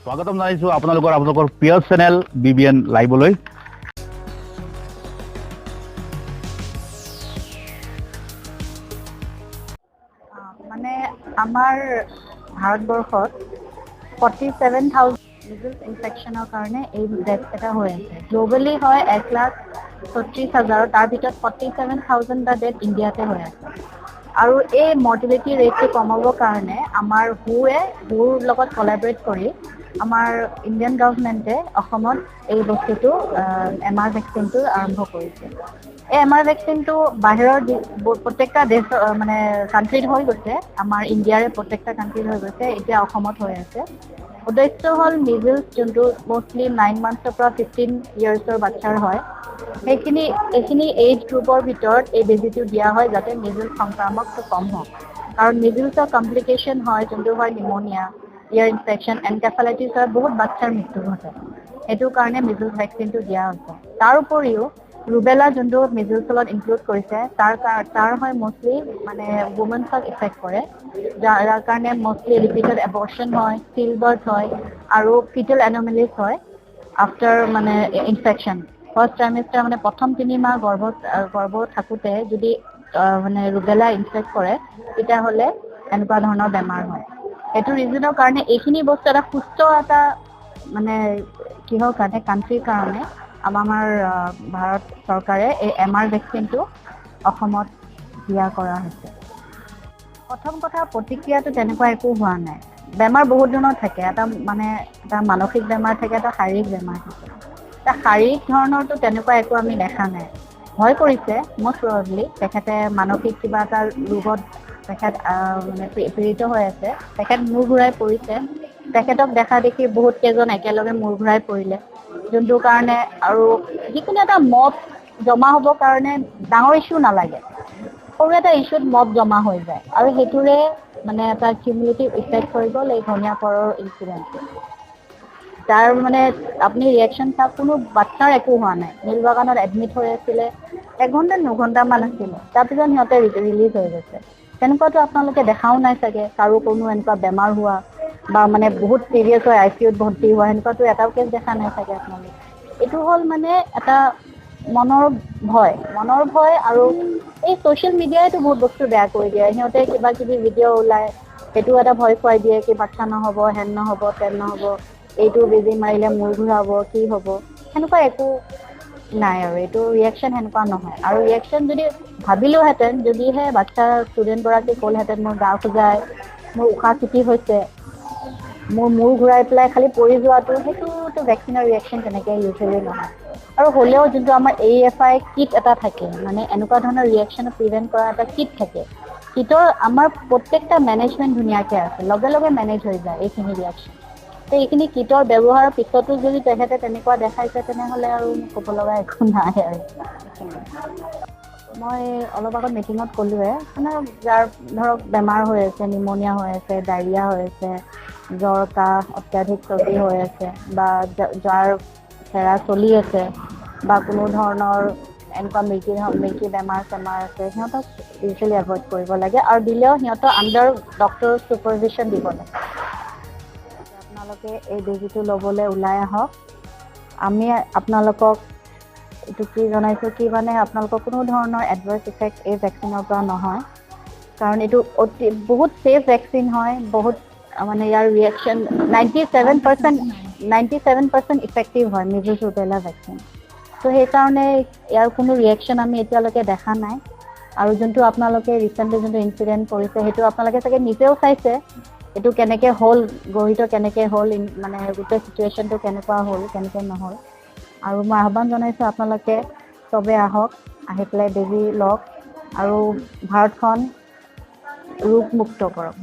স্বাগতম জনাইছো আপোনালোকৰ প্ৰিয় চেনেল BBN লাইভলৈ। মানে আমাৰ ভাৰতবৰ্ষত 47,000 মিজেলছ ইনফেকশ্যনৰ কাৰণে এই ডেথ এটা হৈ আছে। গ্ল'বেলি হয় 1,36,000, তাৰ ভিতৰত 47,000 ডেথ ইণ্ডিয়াতে হৈ আছে। আৰু এই মৰ্টিলিটি ৰেটটো কমাবৰ কাৰণে আমাৰ হুৰ লগত কলাবৰেট কৰি আমাৰ ইণ্ডিয়ান গভৰ্ণমেণ্টে অসমত এই বস্তুটো MR ভেকচিনটো আৰম্ভ কৰিছে। এই MR ভেকচিনটো বাহিৰৰ প্ৰত্যেকটা দেশ মানে কাণ্ট্ৰিত হৈ গৈছে, আমাৰ ইণ্ডিয়াৰে প্ৰত্যেকটা কাণ্ট্ৰিত হৈ গৈছে, এতিয়া অসমত হৈ আছে। উদ্দেশ্য হ'ল মিজেলছ যোনটো মষ্টলি 9 মান্থছৰ পৰা 15 ইয়াৰ্ছৰ বাচ্ছাৰ হয়, এইখিনি এইজ গ্ৰুপৰ ভিতৰত এই বেজীটো দিয়া হয় যাতে মিজেলছ সংক্ৰামকটো কম হওক। কাৰণ মিজেলছৰ কমপ্লিকেশ্যন হয় যোনটো হয় নিমনিয়া, ইয়াৰ ইনফেকশ্যন, এনকেফেলাইটিছ হয়, বহুত বাচ্ছাৰ মৃত্যু ঘটে। সেইটো কাৰণে মিজেলছ ভেকচিনটো দিয়া হৈছে। তাৰ উপৰিও ৰুবেলা যোনটো মিজেলছৰ লগত ইনক্লুড কৰিছে, তাৰ হয় মষ্টলি মানে ৱুমেনছক ইফেক্ট কৰে, যাৰ কাৰণে মষ্টলি ৰিপিটেড এবৰ্চন হয়, ষ্টিল বাৰ্থ হয় আৰু ফিটেল এনমেলিজ হয় আফটাৰ মানে ইনফেকশ্যন। ফাৰ্ষ্ট ট্ৰাইমেষ্টাৰ মানে প্ৰথম 3 মাহ গৰ্ভত থাকোঁতে যদি মানে ৰুবেলা ইনফেক্ট কৰে, তেতিয়াহ'লে এনেকুৱা ধৰণৰ বেমাৰ হয়। সেইটো ৰিজনৰ কাৰণে এইখিনি বস্তু এটা সুস্থ এটা মানে কিহৰ কাৰণে কাণ্ট্ৰিৰ কাৰণে আমাৰ ভাৰত চৰকাৰে এই MR ভেকচিনটো অসমত দিয়া কৰা হৈছে। প্ৰথম কথা, প্ৰতিক্ৰিয়াটো তেনেকুৱা একো হোৱা নাই। বেমাৰ বহুত ধৰণৰ থাকে, এটা মানসিক বেমাৰ থাকে, এটা শাৰীৰিক বেমাৰ থাকে। এটা শাৰীৰিক ধৰণৰতো তেনেকুৱা একো আমি দেখা নাই। ভয় কৰিছে মষ্ট প্ৰবেবলি, তেখেতে মানসিক কিবা এটা ৰোগত তেখেত মানে পীড়িত হৈ আছে, তেখেত মূৰ ঘূৰাই পৰিছে। তেখেতক দেখা দেখি বহুত কেইজন একেলগে মূৰ ঘূৰাই পৰিলে, যোনটো কাৰণে আৰু যিকোনো এটা মব জমা হ'বৰ কাৰণে ডাঙৰ ইছ্যু নালাগে, সৰু এটা ইছ্যুত মব জমা হৈ যায় আৰু সেইটোৰে মানে এটা কিউমুলেটিভ ইফেক্ট হৈ গ'ল এই ধনিয়া পাৰৰ ইনচিডেণ্টটো। তাৰ মানে আপুনি ৰিয়েকশ্যন চাওক, কোনো বাচ্ছাৰ একো হোৱা নাই। মিল বাগানত এডমিট হৈ আছিলে, 1 ঘণ্টা 2 ঘণ্টামান আছিলে, তাৰপিছত সিহঁতে ৰিলিজ হৈ গৈছে। তেনেকুৱাতো আপোনালোকে দেখাও নাই চাগে, কাৰো কোনো এনেকুৱা বেমাৰ হোৱা বা মানে বহুত চিৰিয়াছ হৈ ICUত ভৰ্তি হোৱা, সেনেকুৱাতো এটাও কেছ দেখা নাই চাগে আপোনালোকে। এইটো হ'ল মানে এটা মনৰ ভয় আৰু এই ছ'চিয়েল মিডিয়াইতো বহুত বস্তু বেয়া কৰি দিয়ে। সিহঁতে কিবা কিবি ভিডিঅ' ওলায়, সেইটো এটা ভয় খুৱাই দিয়ে কি বাচ্ছা নহ'ব, হেন নহ'ব, তেন নহ'ব, এইটো বেজী মাৰিলে মূৰ ঘূৰাব, কি হ'ব। সেনেকুৱা একো নাই আৰু এইটো ৰিয়েকশ্যন সেনেকুৱা নহয়। আৰু ৰিয়েকশ্যন যদি ভাবিলোহেঁতেন, যদিহে বাচ্ছা ষ্টুডেণ্টগৰাকী ক'লহেঁতেন মোৰ গা খোজায়, মোৰ উশাহ চুটি হৈছে, মোৰ মূৰ ঘূৰাই পেলাই খালি পৰি যোৱাটো, সেইটোতো ভেকচিনৰ ৰিয়েকশ্যন তেনেকৈ ইউজুৱেলি নহয়। আৰু হ'লেও যোনটো আমাৰ AFI কিট এটা থাকে, মানে এনেকুৱা ধৰণৰ ৰিয়েকশ্যন প্ৰিভেণ্ট কৰা এটা কিট থাকে, কিটৰ আমাৰ প্ৰত্যেকটা মেনেজমেণ্ট ধুনীয়াকৈ আছে, লগে লগে মেনেজ হৈ যায় এইখিনি ৰিয়েকশ্যন। তো এইখিনি কিটৰ ব্যৱহাৰৰ পিছতো যদি তেখেতে তেনেকুৱা দেখাইছে, তেনেহ'লে আৰু ক'ব লগা একো নাই আৰু। মই অলপ আগত মিটিঙত ক'লোৱে, মানে যাৰ ধৰক বেমাৰ হৈ আছে, নিমনিয়া হৈ আছে, ডায়েৰিয়া হৈ আছে, জ্বৰ কাহ অত্যাধিক চৰ্দি হৈ আছে, বা যাৰ চেৰা চলি আছে, বা কোনো ধৰণৰ এনেকুৱা মিল্কি বেমাৰ চেমাৰ আছে, সিহঁতক ইউজুৱেলি এভইড কৰিব লাগে। আৰু দিলেও সিহঁতৰ আণ্ডাৰ ডক্টৰৰ ছুপাৰভিশ্যন দিব লাগে। আপোনালোকে এই বেজীটো ল'বলৈ ওলাই আহক। আমি আপোনালোকক এইটো কি জনাইছোঁ কি মানে আপোনালোকৰ কোনো ধৰণৰ এডভাৰ্চ ইফেক্ট এই ভেকচিনৰ পৰা নহয়, কাৰণ এইটো বহুত ছেফ ভেকচিন হয়। বহুত মানে ইয়াৰ ৰিয়েকশ্যন 97% ইফেক্টিভ হয় মিজেলছ ৰুবেলা ভেকচিন। ত' সেইকাৰণে ইয়াৰ কোনো ৰিয়েকশ্যন আমি এতিয়ালৈকে দেখা নাই। আৰু যোনটো আপোনালোকে ৰিচেণ্টলি যোনটো ইনচিডেণ্ট কৰিছে, সেইটো আপোনালোকে চাগে নিজেও চাইছে, এইটো কেনেকৈ হ'ল, গঢ়িত কেনেকৈ হ'ল, মানে গোটেই চিটুৱেশ্যনটো কেনেকুৱা হ'ল, কেনেকৈ নহ'ল। আৰু মই আহ্বান জনাইছোঁ আপোনালোকে চবে আহক, আহি পেলাই বেজী লওক আৰু ভাৰতখন ৰোগমুক্ত কৰক।